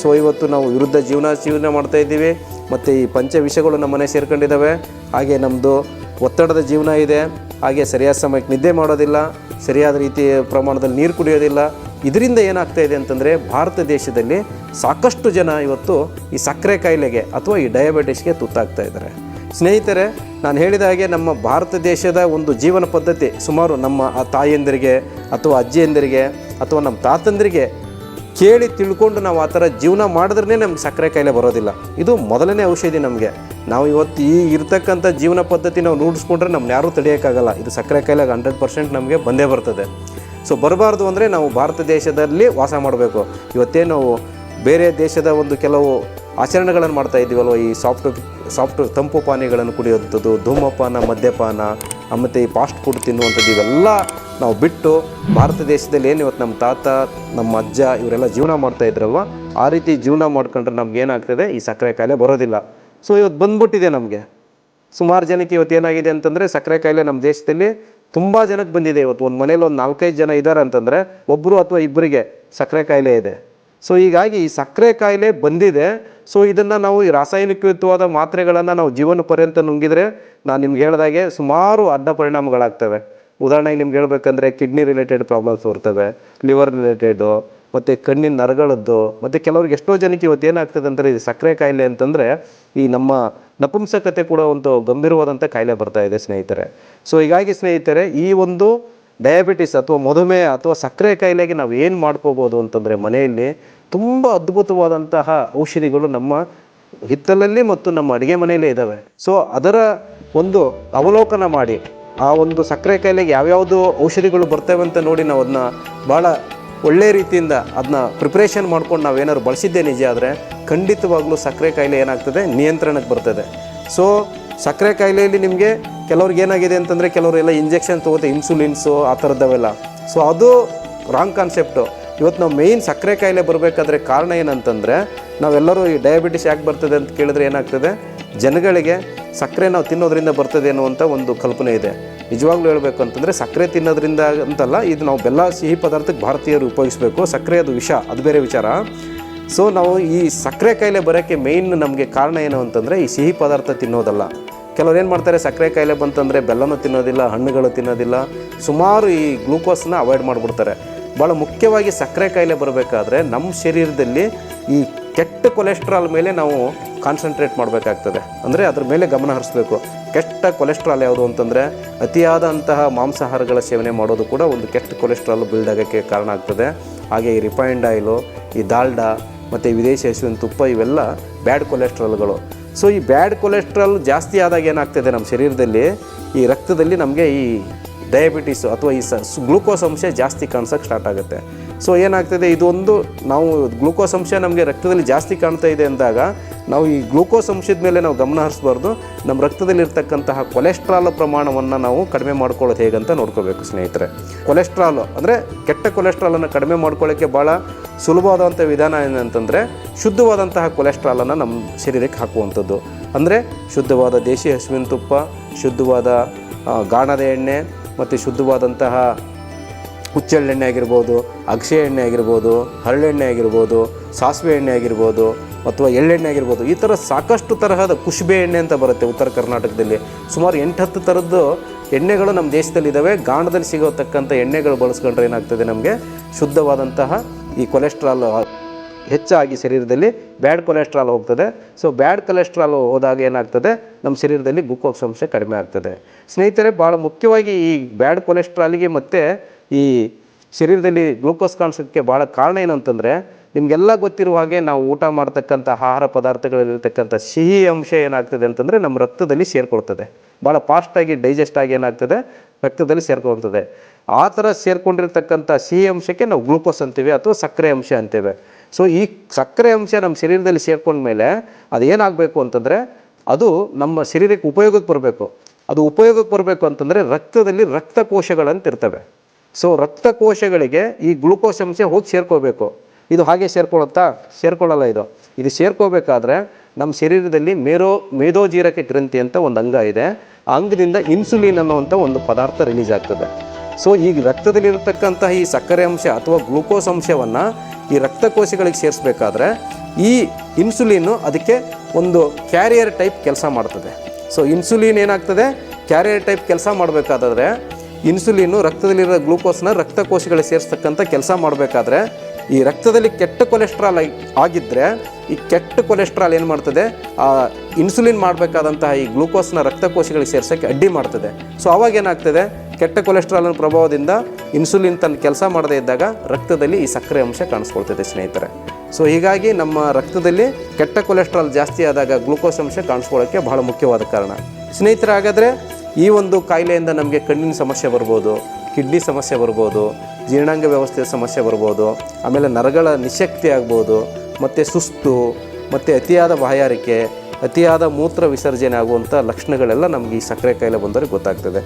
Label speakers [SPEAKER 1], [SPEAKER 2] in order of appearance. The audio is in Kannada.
[SPEAKER 1] ಸೊ ಇವತ್ತು ನಾವು ವಿರುದ್ಧ ಜೀವನ ಮಾಡ್ತಾ ಇದ್ದೀವಿ, ಮತ್ತು ಈ ಪಂಚ ವಿಷಗಳು ನಮ್ಮ ಮನೆ ಸೇರ್ಕೊಂಡಿದ್ದಾವೆ. ಹಾಗೆ ನಮ್ಮದು ಒತ್ತಡದ ಜೀವನ ಇದೆ, ಹಾಗೆ ಸರಿಯಾದ ಸಮಯಕ್ಕೆ ನಿದ್ದೆ ಮಾಡೋದಿಲ್ಲ, ಸರಿಯಾದ ರೀತಿಯ ಪ್ರಮಾಣದಲ್ಲಿ ನೀರು ಕುಡಿಯೋದಿಲ್ಲ. ಇದರಿಂದ ಏನಾಗ್ತಾ ಇದೆ ಅಂತಂದರೆ ಭಾರತ ದೇಶದಲ್ಲಿ ಸಾಕಷ್ಟು ಜನ ಇವತ್ತು ಈ ಸಕ್ಕರೆ ಕಾಯಿಲೆಗೆ ಅಥವಾ ಈ ಡಯಾಬಿಟಿಸ್ಗೆ ತುತ್ತಾಗ್ತಾ ಇದ್ದಾರೆ. ಸ್ನೇಹಿತರೆ, ನಾನು ಹೇಳಿದ ಹಾಗೆ ನಮ್ಮ ಭಾರತ ದೇಶದ ಒಂದು ಜೀವನ ಪದ್ಧತಿ ಸುಮಾರು ನಮ್ಮ ತಾಯಿಯಂದಿರಿಗೆ ಅಥವಾ ಅಜ್ಜಿಯಂದಿರಿಗೆ ಅಥವಾ ನಮ್ಮ ತಾತಂದಿರಿಗೆ ಕೇಳಿ ತಿಳ್ಕೊಂಡು ನಾವು ಆ ಥರ ಜೀವನ ಮಾಡಿದ್ರೇ ನಮ್ಗೆ ಸಕ್ಕರೆ ಕಾಯಿಲೆ ಬರೋದಿಲ್ಲ. ಇದು ಮೊದಲನೇ ಔಷಧಿ ನಮಗೆ. ನಾವು ಇವತ್ತು ಈ ಇರ್ತಕ್ಕಂಥ ಜೀವನ ಪದ್ಧತಿ ನಾವು ರೂಢಿಸ್ಕೊಂಡ್ರೆ ನಮ್ಮನ್ನ ಯಾರೂ ತಡೆಯೋಕ್ಕಾಗಲ್ಲ. ಇದು ಸಕ್ಕರೆ ಕಾಯಿಲೆಗೆ 100% ನಮಗೆ ಬಂದೇ ಬರ್ತದೆ. ಸೊ ಬರಬಾರ್ದು ಅಂದರೆ ನಾವು ಭಾರತ ದೇಶದಲ್ಲಿ ವಾಸ ಮಾಡಬೇಕು. ಇವತ್ತೇ ನಾವು ಬೇರೆ ದೇಶದ ಒಂದು ಕೆಲವು ಆಚರಣೆಗಳನ್ನು ಮಾಡ್ತಾ ಇದ್ದೀವಲ್ವ, ಈ ಸಾಫ್ಟ್ ತಂಪು ಪಾನೀಯಗಳನ್ನು ಕುಡಿಯುವಂಥದ್ದು, ಧೂಮಪಾನ, ಮದ್ಯಪಾನ, ಮತ್ತು ಈ ಫಾಸ್ಟ್ ಫುಡ್ ತಿನ್ನುವಂಥದ್ದು, ಇವೆಲ್ಲ ನಾವು ಬಿಟ್ಟು ಭಾರತ ದೇಶದಲ್ಲಿ ಏನು ಇವತ್ತು ನಮ್ಮ ತಾತ ನಮ್ಮ ಅಜ್ಜ ಇವರೆಲ್ಲ ಜೀವನ ಮಾಡ್ತಾ ಇದ್ರಲ್ವ, ಆ ರೀತಿ ಜೀವನ ಮಾಡ್ಕೊಂಡ್ರೆ ನಮ್ಗೆ ಏನಾಗ್ತದೆ, ಈ ಸಕ್ಕರೆ ಕಾಯಿಲೆ ಬರೋದಿಲ್ಲ. ಸೊ ಇವತ್ತು ಬಂದ್ಬಿಟ್ಟಿದೆ ನಮಗೆ. ಸುಮಾರು ಜನಕ್ಕೆ ಇವತ್ತು ಏನಾಗಿದೆ ಅಂತಂದರೆ ಸಕ್ಕರೆ ಕಾಯಿಲೆ ನಮ್ಮ ದೇಶದಲ್ಲಿ ತುಂಬ ಜನಕ್ಕೆ ಬಂದಿದೆ. ಇವತ್ತು ಒಂದು ಮನೇಲಿ ಒಂದು 4-5 ಜನ ಇದ್ದಾರೆ ಅಂತಂದರೆ ಒಬ್ಬರು ಅಥವಾ ಇಬ್ಬರಿಗೆ ಸಕ್ಕರೆ ಕಾಯಿಲೆ ಇದೆ. ಸೊ ಹೀಗಾಗಿ ಈ ಸಕ್ಕರೆ ಕಾಯಿಲೆ ಬಂದಿದೆ. ಸೊ ಇದನ್ನು ನಾವು ಈ ರಾಸಾಯನಿಕಯುಕ್ತವಾದ ಮಾತ್ರೆಗಳನ್ನು ನಾವು ಜೀವನ ಪರ್ಯಂತ ನುಂಗಿದರೆ ನಾನು ನಿಮ್ಗೆ ಹೇಳಿದಾಗೆ ಸುಮಾರು ಅಡ್ಡ ಪರಿಣಾಮಗಳಾಗ್ತವೆ. ಉದಾಹರಣೆಗೆ ನಿಮ್ಗೆ ಹೇಳ್ಬೇಕಂದ್ರೆ ಕಿಡ್ನಿ ರಿಲೇಟೆಡ್ ಪ್ರಾಬ್ಲಮ್ಸ್ ಬರ್ತವೆ, ಲಿವರ್ ರಿಲೇಟೆಡು, ಮತ್ತು ಕಣ್ಣಿನ ನರಗಳದ್ದು, ಮತ್ತು ಕೆಲವ್ರಿಗೆ ಎಷ್ಟೋ ಜನಕ್ಕೆ ಇವತ್ತು ಏನಾಗ್ತದೆ ಅಂದರೆ ಈ ಸಕ್ಕರೆ ಕಾಯಿಲೆ ಅಂತಂದರೆ ಈ ನಮ್ಮ ನಪುಂಸಕತೆ ಕೂಡ ಒಂದು ಗಂಭೀರವಾದಂಥ ಕಾಯಿಲೆ ಬರ್ತಾ ಇದೆ ಸ್ನೇಹಿತರೆ. ಸೊ ಹೀಗಾಗಿ ಸ್ನೇಹಿತರೆ, ಈ ಒಂದು ಡಯಾಬಿಟಿಸ್ ಅಥವಾ ಮಧುಮೇಹ ಅಥವಾ ಸಕ್ಕರೆ ಕಾಯಿಲೆಗೆ ನಾವು ಏನು ಮಾಡ್ಕೋಬೋದು ಅಂತಂದರೆ ಮನೆಯಲ್ಲಿ ತುಂಬ ಅದ್ಭುತವಾದಂತಹ ಔಷಧಿಗಳು ನಮ್ಮ ಹಿತ್ತಲಲ್ಲಿ ಮತ್ತು ನಮ್ಮ ಅಡುಗೆ ಮನೆಯಲ್ಲೇ ಇದ್ದಾವೆ. ಸೊ ಅದರ ಒಂದು ಅವಲೋಕನ ಮಾಡಿ ಆ ಒಂದು ಸಕ್ಕರೆ ಕಾಯಿಲೆಗೆ ಯಾವ್ಯಾವುದು ಔಷಧಿಗಳು ಬರ್ತವೆ ಅಂತ ನೋಡಿ ನಾವು ಅದನ್ನ ಭಾಳ ಒಳ್ಳೆಯ ರೀತಿಯಿಂದ ಅದನ್ನ ಪ್ರಿಪ್ರೇಷನ್ ಮಾಡ್ಕೊಂಡು ನಾವೇನಾದ್ರು ಬಳಸಿದ್ದೇ ನಿಜ ಆದರೆ ಖಂಡಿತವಾಗ್ಲೂ ಸಕ್ಕರೆ ಕಾಯಿಲೆ ಏನಾಗ್ತದೆ, ನಿಯಂತ್ರಣಕ್ಕೆ ಬರ್ತದೆ. ಸೊ ಸಕ್ಕರೆ ಕಾಯಿಲೆಯಲ್ಲಿ ನಿಮಗೆ ಕೆಲವ್ರಿಗೆ ಏನಾಗಿದೆ ಅಂತಂದರೆ ಕೆಲವರೆಲ್ಲ ಇಂಜೆಕ್ಷನ್ ತೊಗೋತಾರೆ, ಇನ್ಸುಲಿನ್ಸು ಆ ಥರದ್ದವೆಲ್ಲ. ಸೊ ಅದು ರಾಂಗ್ ಕಾನ್ಸೆಪ್ಟು. ಇವತ್ತು ನಾವು ಮೇಯ್ನ್ ಸಕ್ಕರೆ ಕಾಯಿಲೆ ಬರಬೇಕಾದ್ರೆ ಕಾರಣ ಏನಂತಂದರೆ ನಾವೆಲ್ಲರೂ ಈ ಡಯಾಬಿಟಿಸ್ ಯಾಕೆ ಬರ್ತದೆ ಅಂತ ಕೇಳಿದ್ರೆ ಏನಾಗ್ತದೆ, ಜನಗಳಿಗೆ ಸಕ್ಕರೆ ನಾವು ತಿನ್ನೋದ್ರಿಂದ ಬರ್ತದೆ ಅನ್ನುವಂಥ ಒಂದು ಕಲ್ಪನೆ ಇದೆ. ನಿಜವಾಗ್ಲೂ ಹೇಳಬೇಕು ಅಂತಂದರೆ ಸಕ್ಕರೆ ತಿನ್ನೋದ್ರಿಂದ ಅಂತಲ್ಲ, ಇದು ನಾವು ಬೆಲ್ಲ ಸಿಹಿ ಪದಾರ್ಥಕ್ಕೆ ಭಾರತೀಯರು ಉಪಯೋಗಿಸಬೇಕು. ಸಕ್ಕರೆ ಅದು ವಿಷ, ಅದು ಬೇರೆ ವಿಚಾರ. ಸೊ ನಾವು ಈ ಸಕ್ಕರೆ ಕಾಯಿಲೆ ಬರೋಕ್ಕೆ ಮೇಯ್ನ್ ನಮಗೆ ಕಾರಣ ಏನು ಅಂತಂದರೆ ಈ ಸಿಹಿ ಪದಾರ್ಥ ತಿನ್ನೋದಲ್ಲ. ಕೆಲವ್ರು ಏನು ಮಾಡ್ತಾರೆ, ಸಕ್ಕರೆ ಕಾಯಿಲೆ ಬಂತಂದರೆ ಬೆಲ್ಲನೂ ತಿನ್ನೋದಿಲ್ಲ, ಹಣ್ಣುಗಳು ತಿನ್ನೋದಿಲ್ಲ, ಸುಮಾರು ಈ ಗ್ಲೂಕೋಸ್ನ ಅವಾಯ್ಡ್ ಮಾಡಿಬಿಡ್ತಾರೆ. ಭಾಳ ಮುಖ್ಯವಾಗಿ ಸಕ್ಕರೆ ಕಾಯಿಲೆ ಬರಬೇಕಾದ್ರೆ ನಮ್ಮ ಶರೀರದಲ್ಲಿ ಈ ಕೆಟ್ಟ ಕೊಲೆಸ್ಟ್ರಾಲ್ ಮೇಲೆ ನಾವು ಕಾನ್ಸಂಟ್ರೇಟ್ ಮಾಡಬೇಕಾಗ್ತದೆ. ಅಂದರೆ ಅದ್ರ ಮೇಲೆ ಗಮನ ಹರಿಸ್ಬೇಕು. ಕೆಟ್ಟ ಕೊಲೆಸ್ಟ್ರಾಲ್ ಯಾವುದು ಅಂತಂದರೆ ಅತಿಯಾದಂತಹ ಮಾಂಸಾಹಾರಗಳ ಸೇವನೆ ಮಾಡೋದು ಕೂಡ ಒಂದು ಕೆಟ್ಟ ಕೊಲೆಸ್ಟ್ರಾಲ್ ಬಿಲ್ಡ್ ಆಗೋಕ್ಕೆ ಕಾರಣ ಆಗ್ತದೆ. ಹಾಗೆ ಈ ರಿಫೈನ್ಡ್ ಆಯಿಲು, ಈ ದಾಲ್ಡಾ ಮತ್ತು ವಿದೇಶಿ ಹಸುವಿನ ತುಪ್ಪ ಇವೆಲ್ಲ ಬ್ಯಾಡ್ ಕೊಲೆಸ್ಟ್ರಾಲ್ಗಳು. ಸೊ ಈ ಬ್ಯಾಡ್ ಕೊಲೆಸ್ಟ್ರಾಲ್ ಜಾಸ್ತಿ ಆದಾಗ ಏನಾಗ್ತದೆ ನಮ್ಮ ಶರೀರದಲ್ಲಿ, ಈ ರಕ್ತದಲ್ಲಿ ನಮಗೆ ಈ ಡಯಾಬಿಟಿಸು ಅಥವಾ ಈ ಗ್ಲೂಕೋಸ್ ಅಂಶ ಜಾಸ್ತಿ ಕಾಣಿಸೋಕ್ಕೆ ಸ್ಟಾರ್ಟ್ ಆಗುತ್ತೆ. ಸೊ ಏನಾಗ್ತದೆ, ಇದೊಂದು ನಾವು ಗ್ಲೂಕೋಸ್ ಅಂಶ ನಮಗೆ ರಕ್ತದಲ್ಲಿ ಜಾಸ್ತಿ ಕಾಣ್ತಾ ಇದೆ ಅಂದಾಗ ನಾವು ಈ ಗ್ಲೂಕೋಸ್ ಅಂಶದ ಮೇಲೆ ನಾವು ಗಮನ ಹರಿಸ್ಬಾರ್ದು. ನಮ್ಮ ರಕ್ತದಲ್ಲಿರ್ತಕ್ಕಂತಹ ಕೊಲೆಸ್ಟ್ರಾಲ್ ಪ್ರಮಾಣವನ್ನು ನಾವು ಕಡಿಮೆ ಮಾಡ್ಕೊಳ್ಳೋದು ಹೇಗಂತ ನೋಡ್ಕೋಬೇಕು ಸ್ನೇಹಿತರೆ. ಕೊಲೆಸ್ಟ್ರಾಲು ಅಂದರೆ ಕೆಟ್ಟ ಕೊಲೆಸ್ಟ್ರಾಲನ್ನು ಕಡಿಮೆ ಮಾಡ್ಕೊಳ್ಳೋಕ್ಕೆ ಭಾಳ ಸುಲಭವಾದಂಥ ವಿಧಾನ ಏನಂತಂದರೆ ಶುದ್ಧವಾದಂತಹ ಕೊಲೆಸ್ಟ್ರಾಲನ್ನು ನಮ್ಮ ಶರೀರಕ್ಕೆ ಹಾಕುವಂಥದ್ದು. ಅಂದರೆ ಶುದ್ಧವಾದ ದೇಶಿ ಹಸುವಿನ ತುಪ್ಪ, ಶುದ್ಧವಾದ ಗಾಣದ ಎಣ್ಣೆ, ಮತ್ತು ಶುದ್ಧವಾದಂತಹ ಹುಚ್ಚೆಳ್ಳೆಣ್ಣೆ ಆಗಿರ್ಬೋದು, ಅಗಸೆ ಎಣ್ಣೆ ಆಗಿರ್ಬೋದು, ಹರಳೆಣ್ಣೆ ಆಗಿರ್ಬೋದು, ಸಾಸಿವೆ ಎಣ್ಣೆ ಆಗಿರ್ಬೋದು, ಅಥವಾ ಎಳ್ಳೆಣ್ಣೆ ಆಗಿರ್ಬೋದು. ಈ ಥರ ಸಾಕಷ್ಟು ತರಹದ ಕುಶುಬೆ ಎಣ್ಣೆ ಅಂತ ಬರುತ್ತೆ ಉತ್ತರ ಕರ್ನಾಟಕದಲ್ಲಿ. ಸುಮಾರು 8-10 ಥರದ್ದು ಎಣ್ಣೆಗಳು ನಮ್ಮ ದೇಶದಲ್ಲಿದ್ದಾವೆ. ಗಾಣದಲ್ಲಿ ಸಿಗೋತಕ್ಕಂಥ ಎಣ್ಣೆಗಳು ಬಳಸ್ಕೊಂಡ್ರೆ ಏನಾಗ್ತದೆ, ನಮಗೆ ಶುದ್ಧವಾದಂತಹ ಈ ಕೊಲೆಸ್ಟ್ರಾಲ್ ಹೆಚ್ಚಾಗಿ ಶರೀರದಲ್ಲಿ ಬ್ಯಾಡ್ ಕೊಲೆಸ್ಟ್ರಾಲ್ ಹೋಗ್ತದೆ. ಸೊ ಬ್ಯಾಡ್ ಕೊಲೆಸ್ಟ್ರಾಲ್ ಹೋದಾಗ ಏನಾಗ್ತದೆ, ನಮ್ಮ ಶರೀರದಲ್ಲಿ ಗ್ಲೂಕೋಸ್ ಅಂಶ ಕಡಿಮೆ ಆಗ್ತದೆ. ಸ್ನೇಹಿತರೆ, ಭಾಳ ಮುಖ್ಯವಾಗಿ ಈ ಬ್ಯಾಡ್ ಕೊಲೆಸ್ಟ್ರಾಲಿಗೆ ಮತ್ತು ಈ ಶರೀರದಲ್ಲಿ ಗ್ಲೂಕೋಸ್ ಕಾಣಿಸೋಕ್ಕೆ ಭಾಳ ಕಾರಣ ಏನು ಅಂತಂದರೆ, ನಿಮಗೆಲ್ಲ ಗೊತ್ತಿರುವ ಹಾಗೆ ನಾವು ಊಟ ಮಾಡ್ತಕ್ಕಂಥ ಆಹಾರ ಪದಾರ್ಥಗಳಲ್ಲಿರ್ತಕ್ಕಂಥ ಸಿಹಿ ಅಂಶ ಏನಾಗ್ತದೆ ಅಂತಂದರೆ ನಮ್ಮ ರಕ್ತದಲ್ಲಿ ಸೇರಿಕೊಳ್ತದೆ. ಭಾಳ ಫಾಸ್ಟಾಗಿ ಡೈಜೆಸ್ಟ್ ಆಗಿ ಏನಾಗ್ತದೆ, ರಕ್ತದಲ್ಲಿ ಸೇರ್ಕೊಳ್ತದೆ. ಆ ಥರ ಸೇರ್ಕೊಂಡಿರ್ತಕ್ಕಂಥ ಸಿಹಿ ಅಂಶಕ್ಕೆ ನಾವು ಗ್ಲೂಕೋಸ್ ಅಂತೀವಿ ಅಥವಾ ಸಕ್ಕರೆ ಅಂಶ ಅಂತೇವೆ. ಸೊ ಈ ಸಕ್ಕರೆ ಅಂಶ ನಮ್ಮ ಶರೀರದಲ್ಲಿ ಸೇರ್ಕೊಂಡ್ಮೇಲೆ ಅದೇನಾಗಬೇಕು ಅಂತಂದರೆ ಅದು ನಮ್ಮ ಶರೀರಕ್ಕೆ ಉಪಯೋಗಕ್ಕೆ ಬರಬೇಕು. ಅದು ಉಪಯೋಗಕ್ಕೆ ಬರಬೇಕು ಅಂತಂದರೆ ರಕ್ತದಲ್ಲಿ ರಕ್ತಕೋಶಗಳಂತ ಇರ್ತವೆ. ಸೊ ರಕ್ತಕೋಶಗಳಿಗೆ ಈ ಗ್ಲೂಕೋಸ್ ಅಂಶ ಹೋಗಿ ಸೇರ್ಕೋಬೇಕು. ಇದು ಹಾಗೆ ಸೇರ್ಕೊಳ್ಳಲ್ಲ. ಇದು ಸೇರ್ಕೋಬೇಕಾದ್ರೆ ನಮ್ಮ ಶರೀರದಲ್ಲಿ ಮೇದೋಜೀರಕ ಗ್ರಂಥಿ ಅಂತ ಒಂದು ಅಂಗ ಇದೆ. ಆ ಅಂಗದಿಂದ ಇನ್ಸುಲಿನ್ ಅನ್ನುವಂಥ ಒಂದು ಪದಾರ್ಥ ರಿಲೀಸ್ ಆಗ್ತದೆ. ಸೊ ಈ ರಕ್ತದಲ್ಲಿರತಕ್ಕಂತಹ ಈ ಸಕ್ಕರೆ ಅಂಶ ಅಥವಾ ಗ್ಲೂಕೋಸ್ ಅಂಶವನ್ನು ಈ ರಕ್ತಕೋಶಗಳಿಗೆ ಸೇರಿಸಬೇಕಾದ್ರೆ ಈ ಇನ್ಸುಲಿನ್ನು ಅದಕ್ಕೆ ಒಂದು ಕ್ಯಾರಿಯರ್ ಟೈಪ್ ಕೆಲಸ ಮಾಡ್ತದೆ. ಸೊ ಇನ್ಸುಲಿನ್ ಏನಾಗ್ತದೆ, ಕ್ಯಾರಿಯರ್ ಟೈಪ್ ಕೆಲಸ ಮಾಡಬೇಕಾದ್ರೆ ಇನ್ಸುಲಿನ್ನು ರಕ್ತದಲ್ಲಿರೋ ಗ್ಲೂಕೋಸ್ನ ರಕ್ತಕೋಶಗಳಿಗೆ ಸೇರಿಸ್ತಕ್ಕಂಥ ಕೆಲಸ ಮಾಡಬೇಕಾದ್ರೆ ಈ ರಕ್ತದಲ್ಲಿ ಕೆಟ್ಟ ಕೊಲೆಸ್ಟ್ರಾಲ್ ಆಗಿದ್ದರೆ ಈ ಕೆಟ್ಟ ಕೊಲೆಸ್ಟ್ರಾಲ್ ಏನು ಮಾಡ್ತದೆ, ಆ ಇನ್ಸುಲಿನ್ ಮಾಡಬೇಕಾದಂತಹ ಈ ಗ್ಲೂಕೋಸ್ನ ರಕ್ತಕೋಶಗಳಿಗೆ ಸೇರ್ಸೋಕ್ಕೆ ಅಡ್ಡಿ ಮಾಡ್ತದೆ. ಸೊ ಅವಾಗ ಏನಾಗ್ತದೆ, ಕೆಟ್ಟ ಕೊಲೆಸ್ಟ್ರಾಲ್ನ ಪ್ರಭಾವದಿಂದ ಇನ್ಸುಲಿನ್ ತನ್ನ ಕೆಲಸ ಮಾಡದೇ ಇದ್ದಾಗ ರಕ್ತದಲ್ಲಿ ಈ ಸಕ್ಕರೆ ಅಂಶ ಕಾಣಿಸ್ಕೊಳ್ತದೆ ಸ್ನೇಹಿತರೆ. ಸೊ ಹೀಗಾಗಿ ನಮ್ಮ ರಕ್ತದಲ್ಲಿ ಕೆಟ್ಟ ಕೊಲೆಸ್ಟ್ರಾಲ್ ಜಾಸ್ತಿ ಆದಾಗ ಗ್ಲೂಕೋಸ್ ಅಂಶ ಕಾಣಿಸ್ಕೊಳ್ಳೋಕ್ಕೆ ಬಹಳ ಮುಖ್ಯವಾದ ಕಾರಣ ಸ್ನೇಹಿತರೆ. ಹಾಗಾದರೆ ಈ ಒಂದು ಕಾಯಿಲೆಯಿಂದ ನಮಗೆ ಕಣ್ಣಿನ ಸಮಸ್ಯೆ ಬರ್ಬೋದು, ಕಿಡ್ನಿ ಸಮಸ್ಯೆ ಬರ್ಬೋದು, ಜೀರ್ಣಾಂಗ ವ್ಯವಸ್ಥೆಯ ಸಮಸ್ಯೆ ಬರ್ಬೋದು, ಆಮೇಲೆ ನರಗಳ ನಿಶಕ್ತಿ ಆಗ್ಬೋದು, ಮತ್ತು ಸುಸ್ತು, ಮತ್ತು ಅತಿಯಾದ ಬಾಯಾರಿಕೆ, ಅತಿಯಾದ ಮೂತ್ರ ವಿಸರ್ಜನೆ ಆಗುವಂಥ ಲಕ್ಷಣಗಳೆಲ್ಲ ನಮಗೆ ಈ ಸಕ್ಕರೆ ಕಾಯಿಲೆ ಬಂದವರಿಗೆ ಗೊತ್ತಾಗ್ತದೆ.